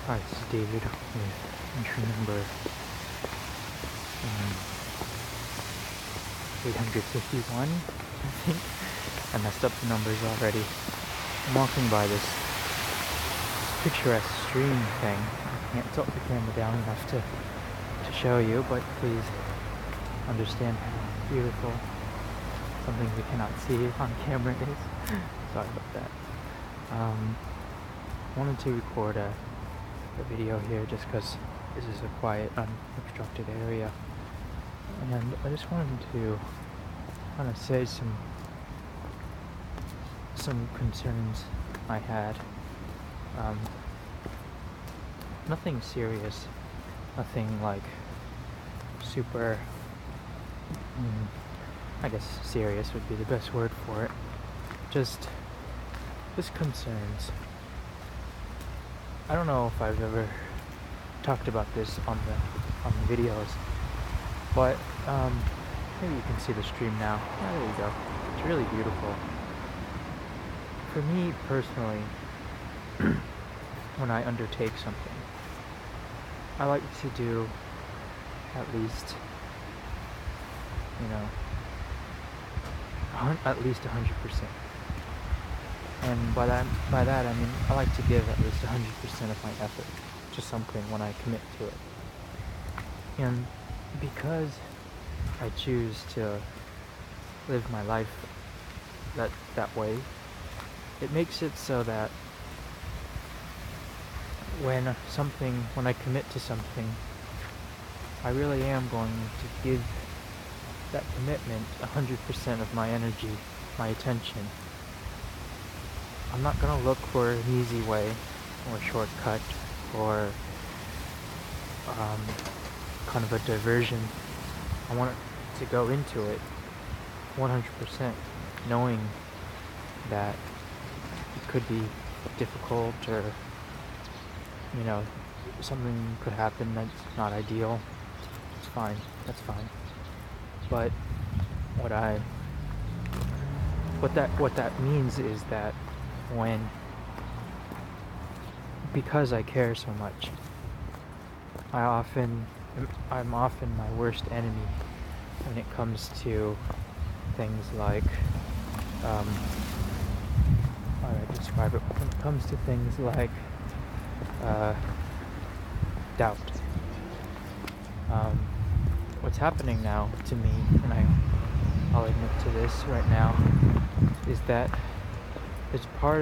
Hi, this is David with entry number 851, I think. I messed up the numbers already. I'm walking by this picturesque stream thing. I can't tilt the camera down enough to show you, but please understand how beautiful something we cannot see on camera is. Sorry about that. I wanted to record a video here just because this is a quiet, unobstructed area, and I just wanted to kind of say some concerns I had. Nothing serious, nothing like super, I guess serious would be the best word for it. Just concerns. I don't know if I've ever talked about this on the videos, but maybe you can see the stream now. Yeah, there you go. It's really beautiful. For me personally, when I undertake something, I like to do at least, at least 100%. And by that I mean I like to give at least 100% of my effort to something when I commit to it. And because I choose to live my life that way, it makes it so that when I commit to something, I really am going to give that commitment 100% of my energy, my attention. I'm not going to look for an easy way or a shortcut or kind of a diversion. I want to go into it 100%, knowing that it could be difficult or, something could happen that's not ideal. It's fine. That's fine. But what that means is that because I care so much, I'm often my worst enemy when it comes to things like, how do I describe it? When it comes to things like doubt. What's happening now to me, and I'll admit to this right now, is that there's a part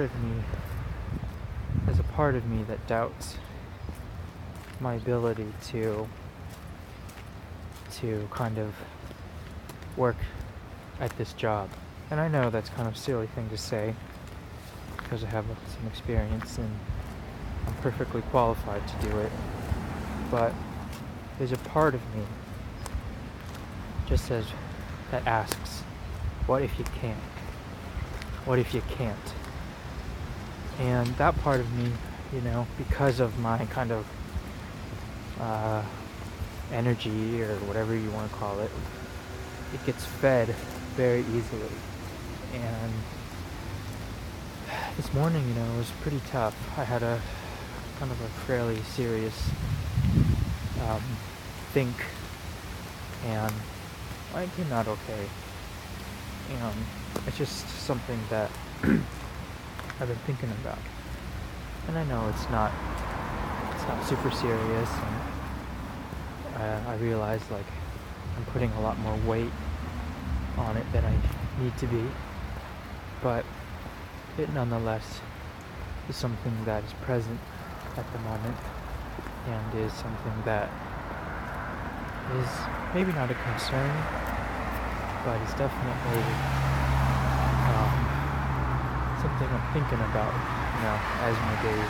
of me that doubts my ability to kind of work at this job. And I know that's kind of a silly thing to say because I have some experience and I'm perfectly qualified to do it. But there's a part of me just that asks, what if you can't? What if you can't? And that part of me, because of my kind of energy or whatever you want to call it, it gets fed very easily. And this morning, it was pretty tough. I had a kind of a fairly serious think, and I came out okay. It's just something that I've been thinking about, and I know it's not super serious, and I realize like I'm putting a lot more weight on it than I need to be, but it nonetheless is something that is present at the moment, and is something that is maybe not a concern, but it's definitely something I'm thinking about, as my day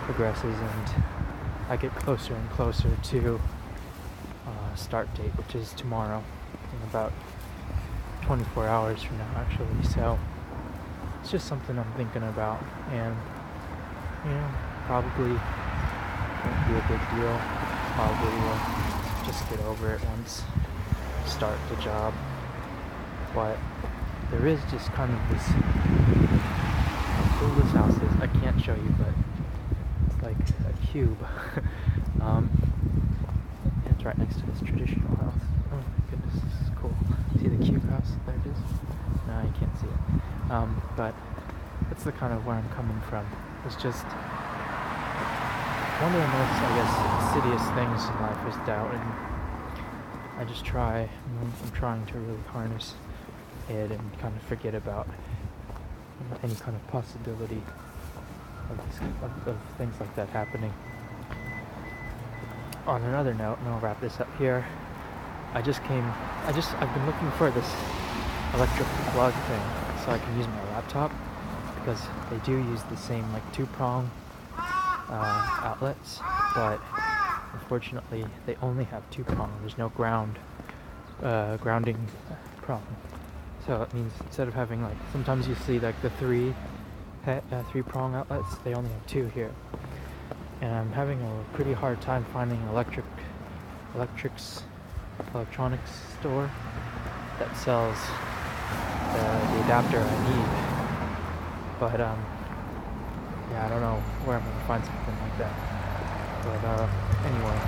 progresses and I get closer and closer to start date, which is tomorrow, in about 24 hours from now, actually. So it's just something I'm thinking about, and probably won't be a big deal. Probably will just get over it once I start the job. But there is just kind of this, how cool this house is. I can't show you, but like a cube. um, it's right next to this traditional house. Oh my goodness, this is cool. See the cube house? There it is. No, you can't see it. But that's the kind of where I'm coming from. It's just one of the most, I guess, insidious things in life is doubt, and I just try. I'm trying to really harness it and kind of forget about any kind of possibility of things like that happening. On another note, and I'll wrap this up here. I've been looking for this electric plug thing so I can use my laptop, because they do use the same like 2-prong outlets, but unfortunately they only have 2-prong. There's no grounding prong. So it means instead of having like, sometimes you see like the 3-prong outlets, they only have 2 here. And I'm having a pretty hard time finding an electronics store that sells the adapter I need. But yeah, I don't know where I'm gonna find something like that. But anyway,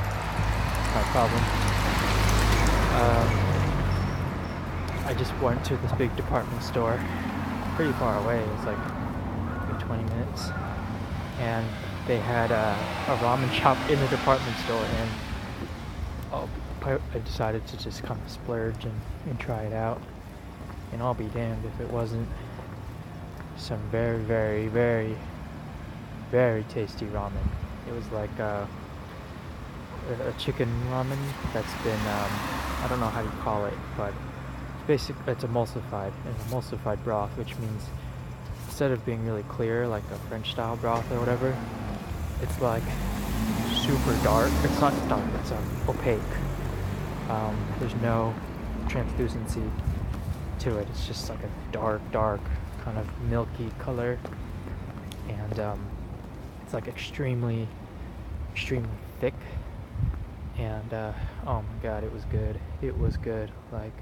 it's my problem. I just went to this big department store, pretty far away. It was like maybe 20 minutes, and they had a ramen shop in the department store, and I decided to just kind of splurge and try it out. And I'll be damned if it wasn't some very, very, very, very tasty ramen. It was like a chicken ramen that's been, I don't know how you call it, but it's emulsified broth, which means instead of being really clear like a French style broth or whatever, it's like super dark. It's not dark, it's opaque. There's no translucency to it. It's just like a dark kind of milky color, and it's like extremely thick, and oh my god, it was good, like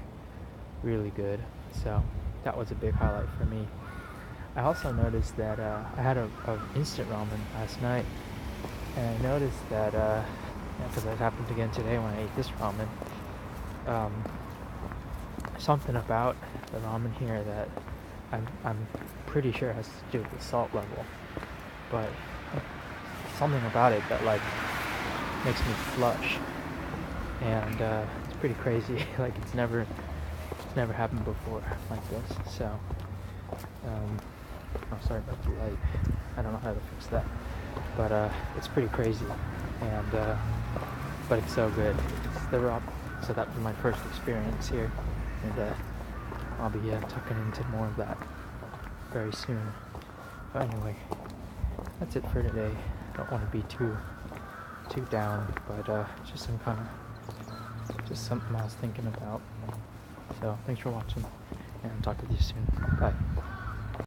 really good. So that was a big highlight for me. I also noticed that I had a instant ramen last night, and I noticed that because it happened again today when I ate this ramen, something about the ramen here that I'm pretty sure has to do with the salt level, but something about it that like makes me flush, and it's pretty crazy. Like it's never happened before like this. So oh, sorry about the light. I don't know how to fix that, but it's pretty crazy, and but it's so good. So that was my first experience here, and I'll be tucking into more of that very soon. But anyway, that's it for today. I don't want to be too down, but just something I was thinking about. So thanks for watching, and I'll talk with you soon. Bye.